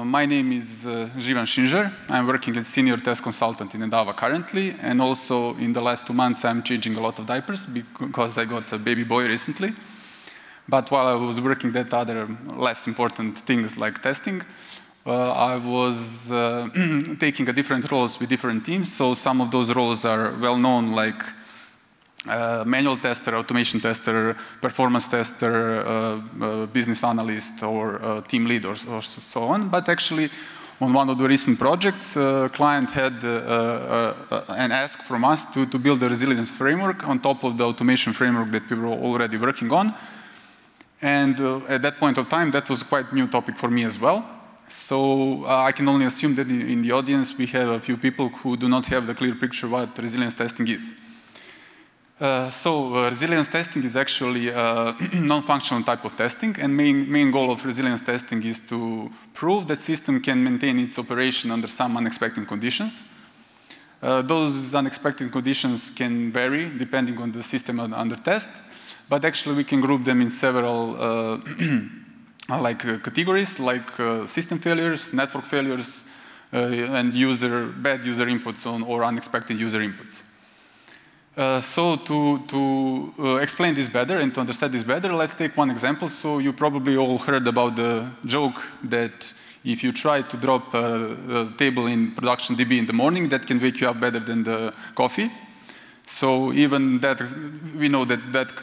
My name is Živan ŠINŽAR. I'm working as senior test consultant in Endava currently, and also in the last 2 months I'm changing a lot of diapers because I got a baby boy recently. But while I was working that other less important things like testing, I was taking different roles with different teams. So some of those roles are well known, like manual tester, automation tester, performance tester, business analyst, or team lead, or so on. But actually, on one of the recent projects, a client had an ask from us to build a resilience framework on top of the automation framework that we were already working on. And at that point of time, that was quite a new topic for me as well. So I can only assume that in the audience, we have a few people who do not have the clear picture what resilience testing is. Resilience testing is actually a non-functional type of testing, and main goal of resilience testing is to prove that system can maintain its operation under some unexpected conditions. Those unexpected conditions can vary depending on the system under test, but actually we can group them in several categories, like system failures, network failures, and bad user inputs or unexpected user inputs. So to explain this better and to understand this better, let's take one example. So you probably all heard about the joke that if you try to drop a table in production DB in the morning, that can wake you up better than the coffee. So even that, we know that that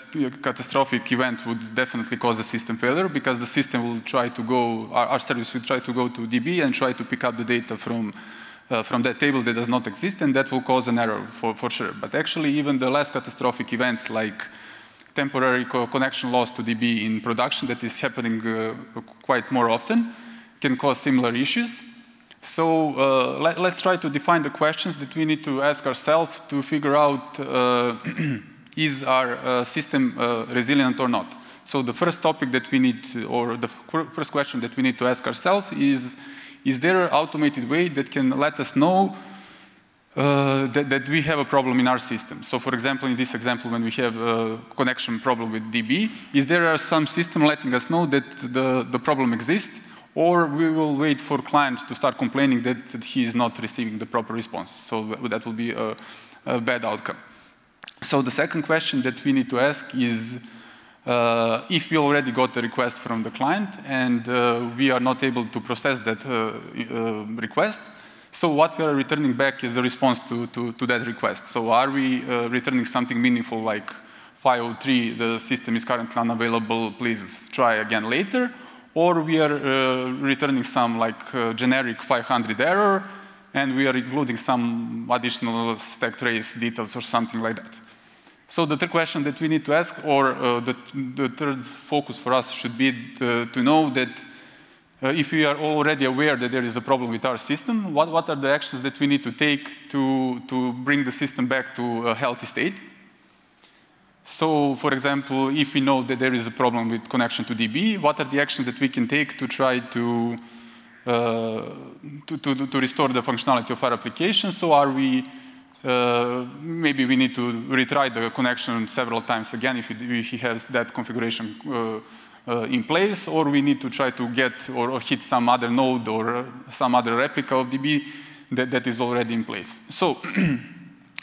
catastrophic event would definitely cause a system failure, because the system will try to go, our service will try to go to DB and try to pick up the data from that table that does not exist, and that will cause an error for sure. But actually, even the less catastrophic events like temporary connection loss to DB in production that is happening quite more often can cause similar issues. So let's try to define the questions that we need to ask ourselves to figure out is our system resilient or not. So the first topic that we need, or the first question that we need to ask ourselves is there an automated way that can let us know that we have a problem in our system? So for example, in this example, when we have a connection problem with DB, is there some system letting us know that the problem exists, or we will wait for client to start complaining that he is not receiving the proper response? So that will be a bad outcome. So the second question that we need to ask is, if we already got the request from the client and we are not able to process that request, so what we are returning back is a response to that request. So are we returning something meaningful like 503, the system is currently unavailable, please try again later? Or we are returning some generic 500 error, and we are including some additional stack trace details or something like that. So the third question that we need to ask, or the third focus for us should be to know that if we are already aware that there is a problem with our system, what are the actions that we need to take to bring the system back to a healthy state? So, for example, if we know that there is a problem with connection to DB, what are the actions that we can take to try to restore the functionality of our application? So are we, maybe we need to retry the connection several times again if he has that configuration in place, or we need to try to get or hit some other node or some other replica of DB that is already in place. So,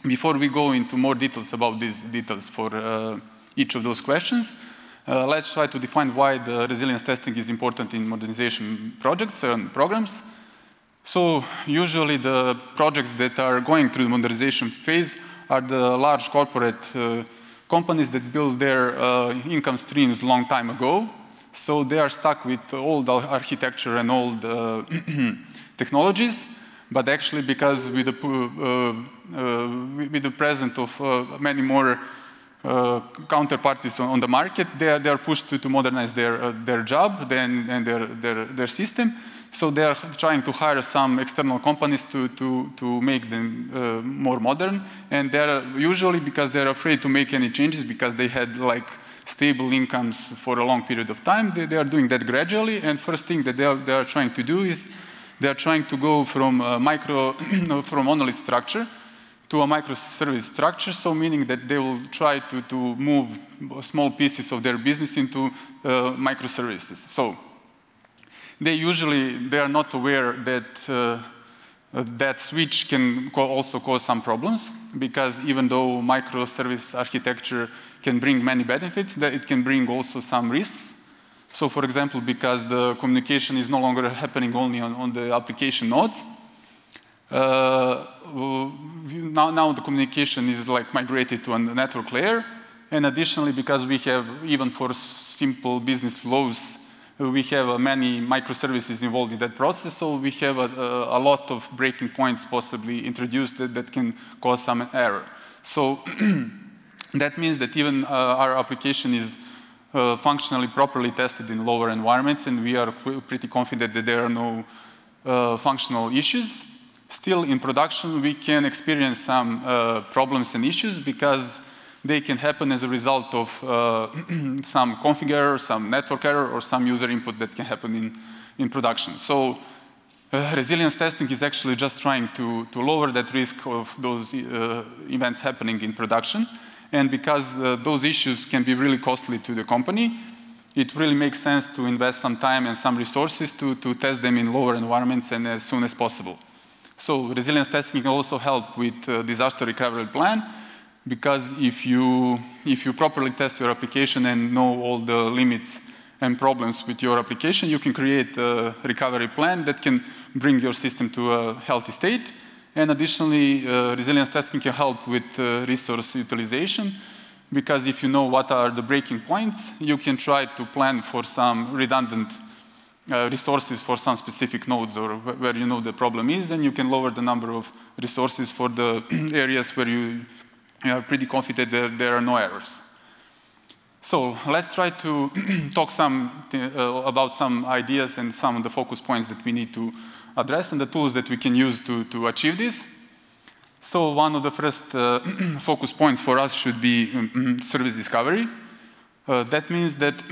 before we go into more details about these details for each of those questions, let's try to define why the resilience testing is important in modernization projects and programs. So usually the projects that are going through the modernization phase are the large corporate companies that built their income streams a long time ago. So they are stuck with old architecture and old technologies. But actually, because with the presence of many more counterparties on the market, they are pushed to modernize their job and their system. So they are trying to hire some external companies to make them more modern. And they are usually, because they are afraid to make any changes, because they had stable incomes for a long period of time, they are doing that gradually. And first thing that they are trying to do is they are trying to go from from monolith structure to a microservice structure, so meaning that they will try to move small pieces of their business into microservices. So they are not aware that that switch can also cause some problems, because even though microservice architecture can bring many benefits, that it can bring also some risks. So for example, because the communication is no longer happening only on the application nodes, now the communication is like migrated to a network layer. And additionally, because we have, even for simple business flows, we have many microservices involved in that process, so we have a lot of breaking points possibly introduced that can cause some error. So that means that even our application is functionally properly tested in lower environments, and we are pretty confident that there are no functional issues. Still, in production, we can experience some problems and issues, because they can happen as a result of some config error, some network error, or some user input that can happen in production. So resilience testing is actually just trying to lower that risk of those events happening in production. And because those issues can be really costly to the company, it really makes sense to invest some time and some resources to test them in lower environments and as soon as possible. So resilience testing can also help with disaster recovery plan, because if you properly test your application and know all the limits and problems with your application, you can create a recovery plan that can bring your system to a healthy state. And additionally, resilience testing can help with resource utilization, because if you know what are the breaking points, you can try to plan for some redundant resources for some specific nodes or where you know the problem is, and you can lower the number of resources for the areas where you are pretty confident that there are no errors. So let's try to talk about some ideas and some of the focus points that we need to address and the tools that we can use to achieve this. So one of the first focus points for us should be service discovery. That means that,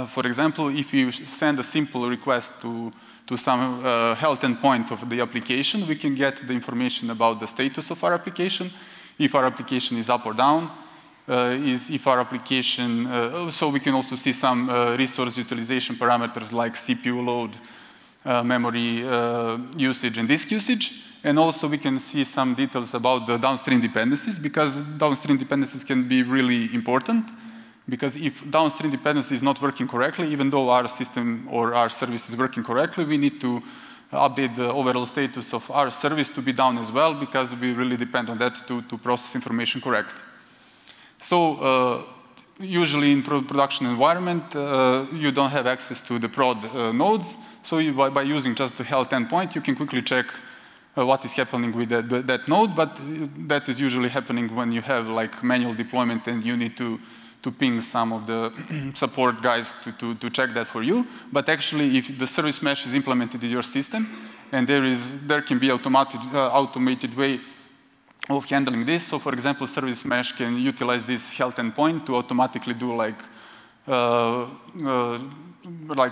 for example, if you send a simple request to some health endpoint of the application, we can get the information about the status of our application, if our application is up or down, if our application, so we can also see some resource utilization parameters like CPU load, memory usage, and disk usage. And also we can see some details about the downstream dependencies, because downstream dependencies can be really important. Because if downstream dependency is not working correctly, even though our system or our service is working correctly, we need to update the overall status of our service to be down as well, because we really depend on that to process information correctly. So usually in production environment, you don't have access to the prod nodes. So by using just the health endpoint, you can quickly check what is happening with that node, but that is usually happening when you have like manual deployment and you need to ping some of the support guys to check that for you. But actually, if the service mesh is implemented in your system, and there can be automated way of handling this. So for example, service mesh can utilize this health endpoint to automatically do like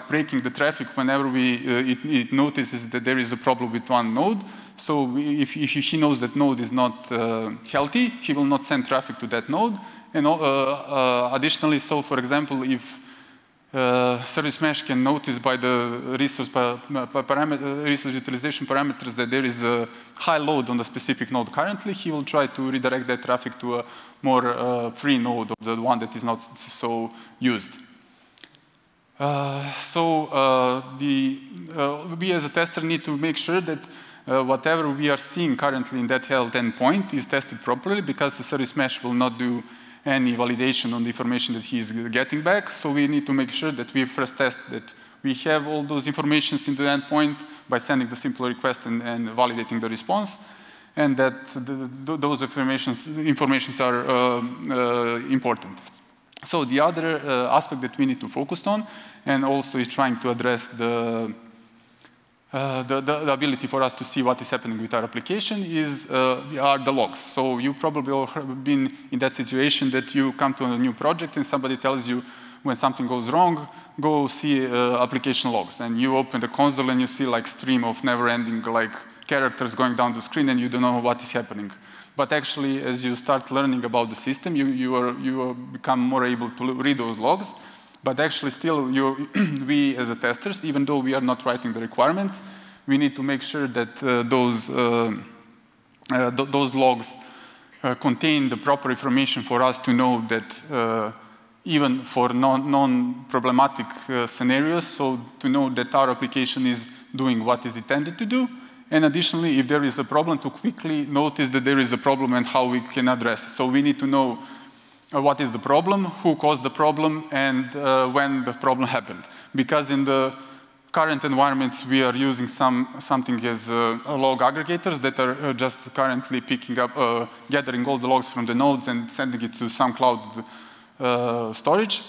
breaking the traffic whenever it notices that there is a problem with one node. So if he knows that node is not healthy, he will not send traffic to that node. And additionally, so for example, if service mesh can notice by the resource utilization parameters that there is a high load on the specific node currently, he will try to redirect that traffic to a more free node, or the one that is not so used. We as a tester need to make sure that whatever we are seeing currently in that health endpoint is tested properly, because the service mesh will not do any validation on the information that he is getting back. So we need to make sure that we first test that we have all those informations in the endpoint by sending the simple request and validating the response, and that those informations are important. So the other aspect that we need to focus on, and also is trying to address the ability for us to see what is happening with our application, are the logs. So you probably all have been in that situation that you come to a new project and somebody tells you when something goes wrong, go see application logs. And you open the console and you see like stream of never-ending like characters going down the screen, and you don't know what is happening. But actually, as you start learning about the system, you become more able to read those logs. But actually still, we as a testers, even though we are not writing the requirements, we need to make sure that those logs contain the proper information for us to know that even for non-problematic scenarios, so to know that our application is doing what is intended to do. And additionally, if there is a problem, to quickly notice that there is a problem and how we can address it. So we need to know what is the problem, who caused the problem, and when the problem happened. Because in the current environments, we are using something as log aggregators that are just currently picking up, gathering all the logs from the nodes and sending it to some cloud storage.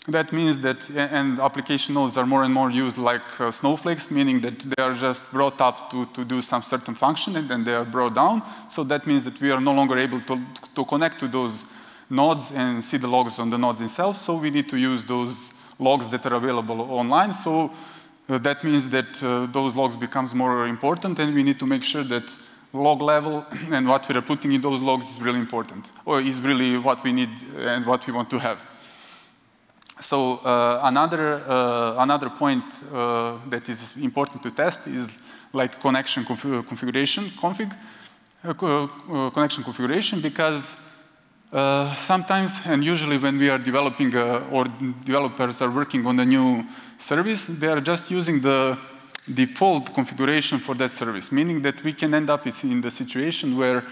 That means that, and application nodes are more and more used like snowflakes, meaning that they are just brought up to do some certain function and then they are brought down. So that means that we are no longer able to connect to those nodes and see the logs on the nodes themselves. So we need to use those logs that are available online. So that means that those logs becomes more important, and we need to make sure that log level and what we are putting in those logs is really important, or is really what we need and what we want to have. So another point that is important to test is like connection configuration, connection configuration, because sometimes, and usually when we are developing or developers are working on a new service, they are just using the default configuration for that service, meaning that we can end up in the situation where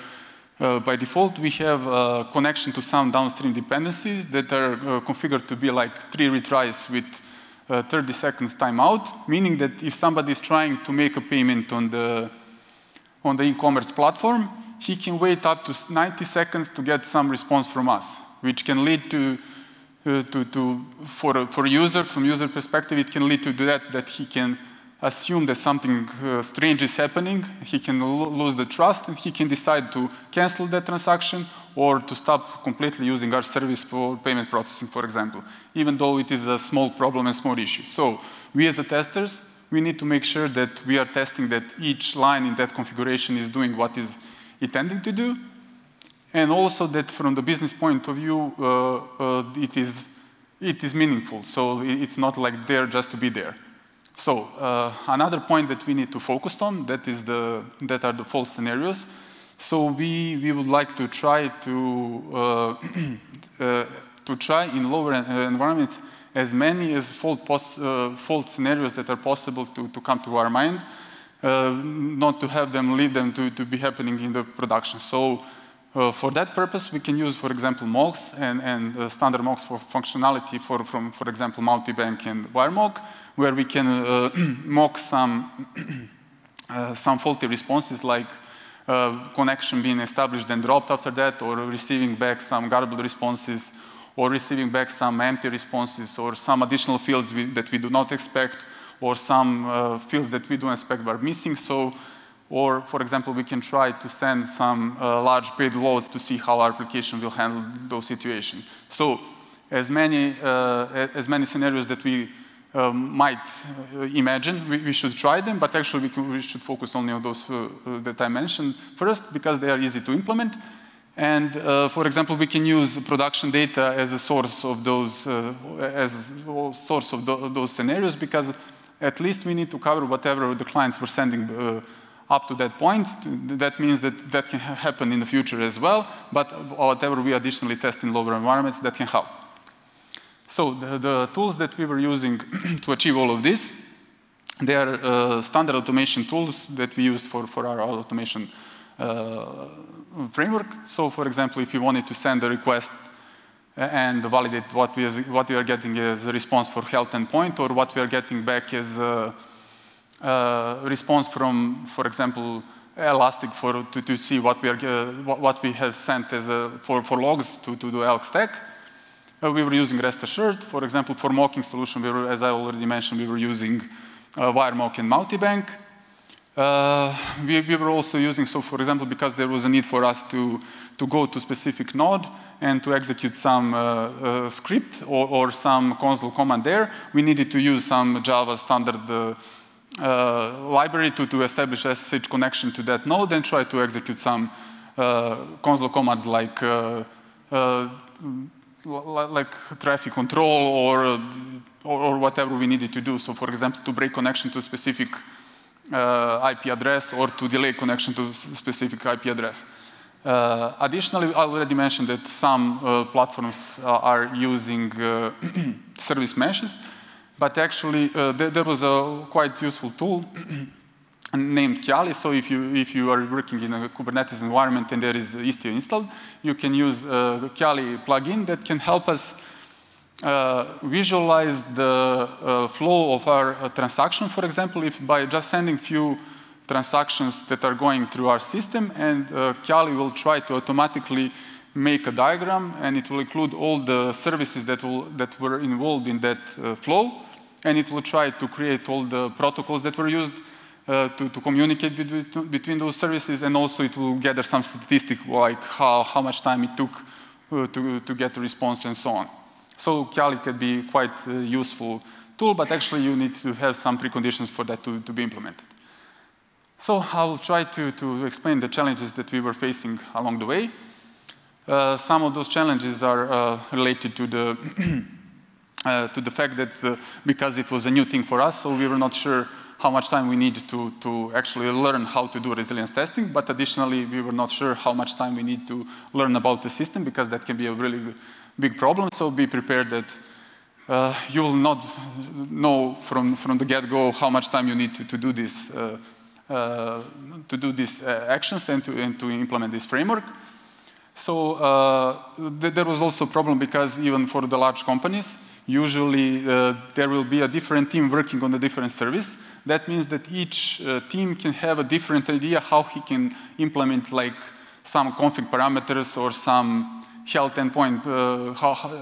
by default we have a connection to some downstream dependencies that are configured to be like 3 retries with 30 seconds timeout, meaning that if somebody is trying to make a payment on the e-commerce platform, he can wait up to 90 seconds to get some response from us, which can lead to for a user, from user perspective, it can lead to that he can assume that something strange is happening, he can lose the trust, and he can decide to cancel that transaction or to stop completely using our service for payment processing, for example, even though it is a small problem and small issue. So we as testers, we need to make sure that we are testing that each line in that configuration is doing what is intended to do, and also that from the business point of view, it is meaningful. So it's not like there just to be there. So another point that we need to focus on, that are the fault scenarios. So we would like to try to try in lower environments as many as fault scenarios that are possible to come to our mind, not to have them, leave them to be happening in the production. So for that purpose, we can use, for example, mocks and standard mocks for functionality from, for example, multi-bank and wire mock, where we can mock some faulty responses like connection being established and dropped after that, or receiving back some garbled responses, or receiving back some empty responses, or some additional fields that we do not expect, or some fields that we don't expect are missing. So, or for example, we can try to send some large paid loads to see how our application will handle those situations. So as many scenarios that we might imagine, we should try them, but actually we should focus only on those that I mentioned first, because they are easy to implement. And for example, we can use production data as a source of those those scenarios, because at least we need to cover whatever the clients were sending up to that point. That means that that can happen in the future as well, but whatever we additionally test in lower environments, that can help. So the tools that we were using to achieve all of this, they are standard automation tools that we used for our automation framework. So for example, if you wanted to send a request and validate what we are getting as a response for health endpoint, or what we are getting back as a response from, for example, Elastic to see what we have sent as for logs to the Elk stack. We were using Rest Assured. For example, for mocking solution, as I already mentioned, we were using wire mock and multi-bank. We were also using, so for example, because there was a need for us to go to specific node and to execute some script or some console command there, we needed to use some Java standard library to establish SSH connection to that node and try to execute some console commands like like traffic control or whatever we needed to do. So for example, to break connection to a specific IP address or to delay connection to a specific IP address. Additionally, I already mentioned that some platforms are using service meshes, but actually there was a quite useful tool named Kyali. So if you are working in a Kubernetes environment and there is Istio installed, you can use a Kyali plugin that can help us visualize the flow of our transaction, for example, if by just sending few transactions that are going through our system, and Kyali will try to automatically make a diagram, and it will include all the services that were involved in that flow, and it will try to create all the protocols that were used to communicate between those services, and also it will gather some statistic like how much time it took to get a response and so on. So Kyali can be quite a useful tool, but actually you need to have some preconditions for that to be implemented. So I will try to explain the challenges that we were facing along the way. Some of those challenges are related to the fact that because it was a new thing for us, so we were not sure how much time we need to actually learn how to do resilience testing, but additionally, we were not sure how much time we need to learn about the system, because that can be a really big problem. So be prepared that you will not know from the get-go how much time you need to do this, these actions and to implement this framework. So there was also a problem because even for the large companies, usually there will be a different team working on a different service. That means that each team can have a different idea how he can implement like some config parameters or some health endpoint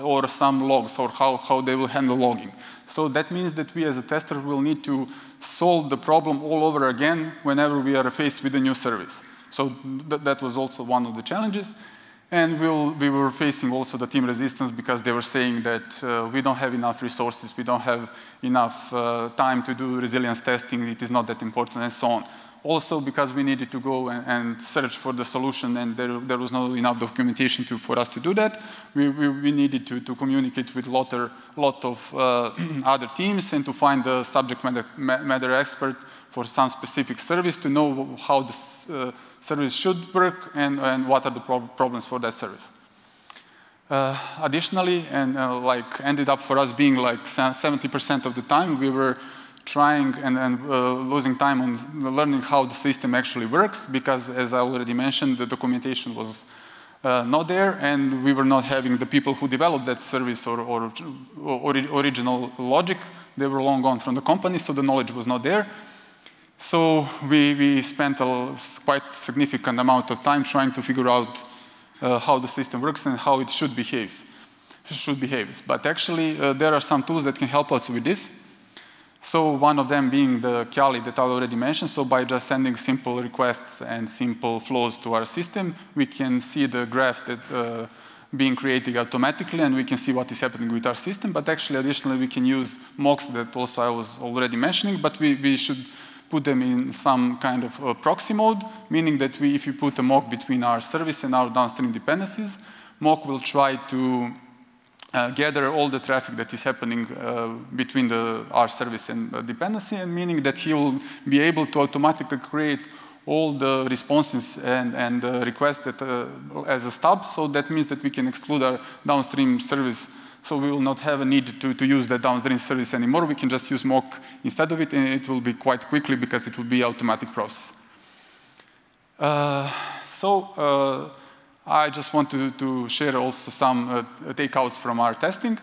or some logs, or how they will handle logging. So that means that we as a tester will need to solve the problem all over again whenever we are faced with a new service. So that was also one of the challenges. And we were facing also the team resistance because they were saying that we don't have enough resources, we don't have enough time to do resilience testing, it is not that important, and so on. Also because we needed to go and search for the solution, and there was not enough documentation for us to do that. We needed to communicate with a lot of other teams and to find the subject matter expert for some specific service to know how the service should work and what are the problems for that service. Additionally, and like ended up for us being like 70% of the time, we were trying and losing time on learning how the system actually works, because as I already mentioned, the documentation was not there, and we were not having the people who developed that service or original logic. They were long gone from the company, so the knowledge was not there. So we spent a quite significant amount of time trying to figure out how the system works and how it should behave. But actually, there are some tools that can help us with this. So one of them being the Kyali that I already mentioned. So by just sending simple requests and simple flows to our system, we can see the graph that being created automatically, and we can see what is happening with our system. But actually, additionally, we can use mocks that also I was already mentioning, but we should put them in some kind of proxy mode, meaning that if you put a mock between our service and our downstream dependencies, mock will try to gather all the traffic that is happening between our service and dependency, and meaning that he will be able to automatically create all the responses and requests that, as a stub. So that means that we can exclude our downstream service. So we will not have a need to use that downstream service anymore. We can just use mock instead of it, and it will be quite quickly because it will be an automatic process. I just want to share also some takeouts from our testing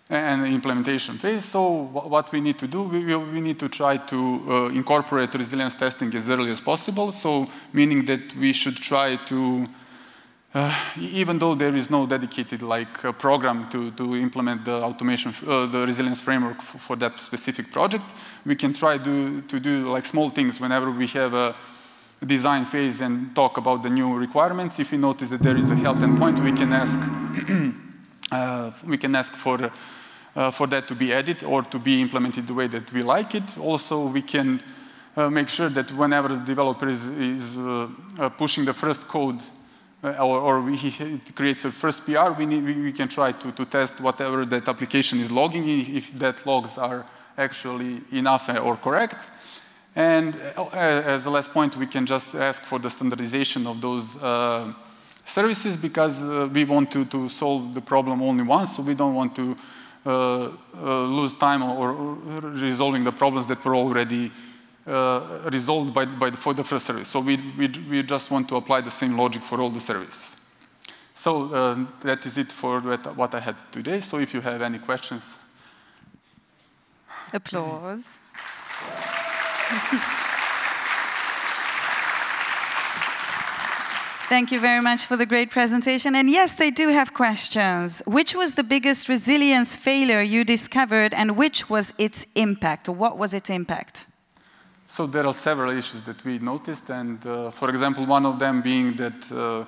and implementation phase. So what we need to do, we need to try to incorporate resilience testing as early as possible. So meaning that we should try to, even though there is no dedicated program to implement the automation, the resilience framework for that specific project, we can try to do like small things whenever we have a design phase and talk about the new requirements. If we notice that there is a health endpoint, we can ask for that to be added or to be implemented the way that we like it. Also, we can make sure that whenever the developer is pushing the first code it creates a first PR, we can try to test whatever that application is logging, if that logs are actually enough or correct. And as a last point, we can just ask for the standardization of those services, because we want to solve the problem only once, so we don't want to lose time or resolving the problems that were already resolved for the first service. So we just want to apply the same logic for all the services. So that is it for what I had today. So if you have any questions. Applause. Thank you very much for the great presentation. And yes, they do have questions. Which was the biggest resilience failure you discovered, and which was its impact? Or what was its impact? So there are several issues that we noticed, and for example, one of them being that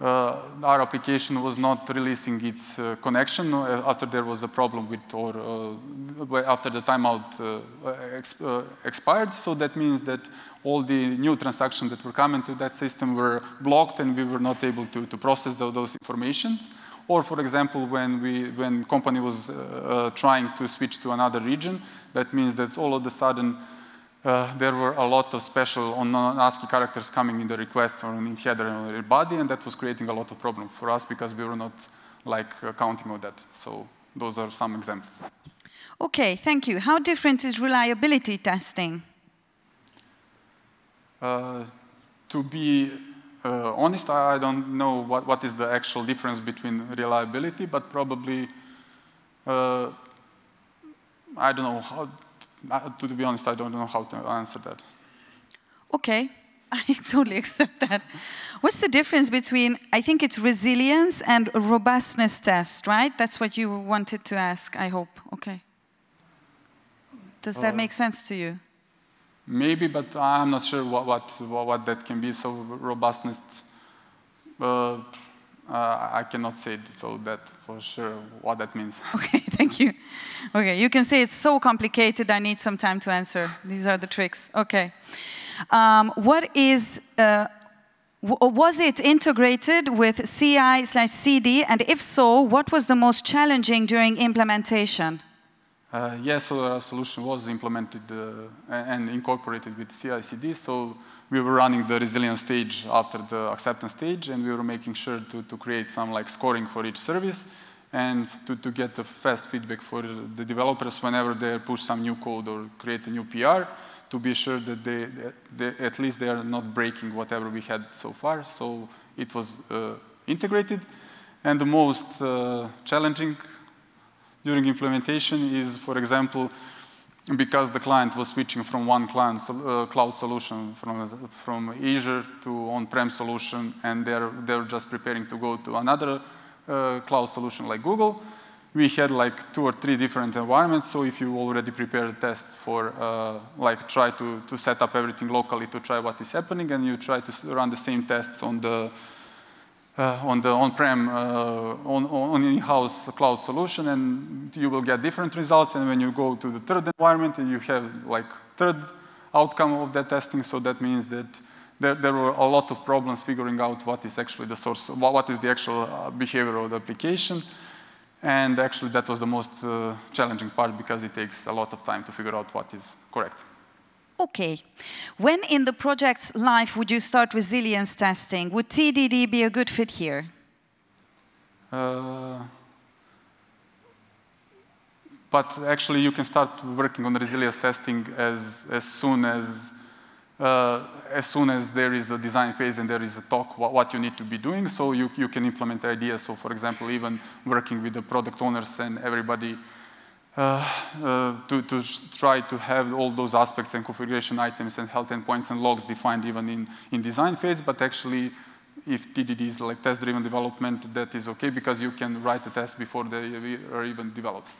our application was not releasing its connection after there was a problem with, or after the timeout expired. So that means that all the new transactions that were coming to that system were blocked, and we were not able to process those informations. Or, for example, when company was trying to switch to another region, that means that all of a sudden there were a lot of special ASCII characters coming in the request or in header or in body, and that was creating a lot of problem for us because we were not counting on that. So those are some examples. Okay, thank you. How different is reliability testing? To be honest, I don't know what is the actual difference between reliability, but probably, I don't know how. To be honest, I don't know how to answer that. Okay, I totally accept that. What's the difference between, I think it's resilience and robustness test, right? That's what you wanted to ask, I hope. Okay. Does that make sense to you? Maybe, but I'm not sure what that can be. So robustness, I cannot say so that for sure what that means. Okay, thank you. Okay, you can say it's so complicated, I need some time to answer. These are the tricks. Okay. Was it integrated with CI/CD, and if so, what was the most challenging during implementation? Yes, so our solution was implemented and incorporated with CI/CD. So we were running the resilience stage after the acceptance stage, and we were making sure to create some scoring for each service, and to get the fast feedback for the developers whenever they push some new code or create a new PR, to be sure that at least they are not breaking whatever we had so far. So it was integrated. And the most challenging during implementation is, for example, because the client was switching from one cloud solution from Azure to on-prem solution, and they're just preparing to go to another cloud solution like Google. We had 2 or 3 different environments. So if you already prepared a test for try to set up everything locally to try what is happening, and you try to run the same tests on the on-prem, on in-house cloud solution, and you will get different results. And when you go to the third environment, and you have third outcome of that testing, so that means that there were a lot of problems figuring out what is actually the source, what is the actual behavior of the application. And actually that was the most challenging part, because it takes a lot of time to figure out what is correct. Okay. When in the project's life would you start resilience testing? Would TDD be a good fit here? But actually you can start working on resilience testing as soon as there is a design phase and there is a talk what you need to be doing. So you can implement ideas. So for example, even working with the product owners and everybody to try to have all those aspects and configuration items and health endpoints and logs defined even in design phase. But actually, if TDD is test-driven development, that is okay, because you can write a test before they are even developed.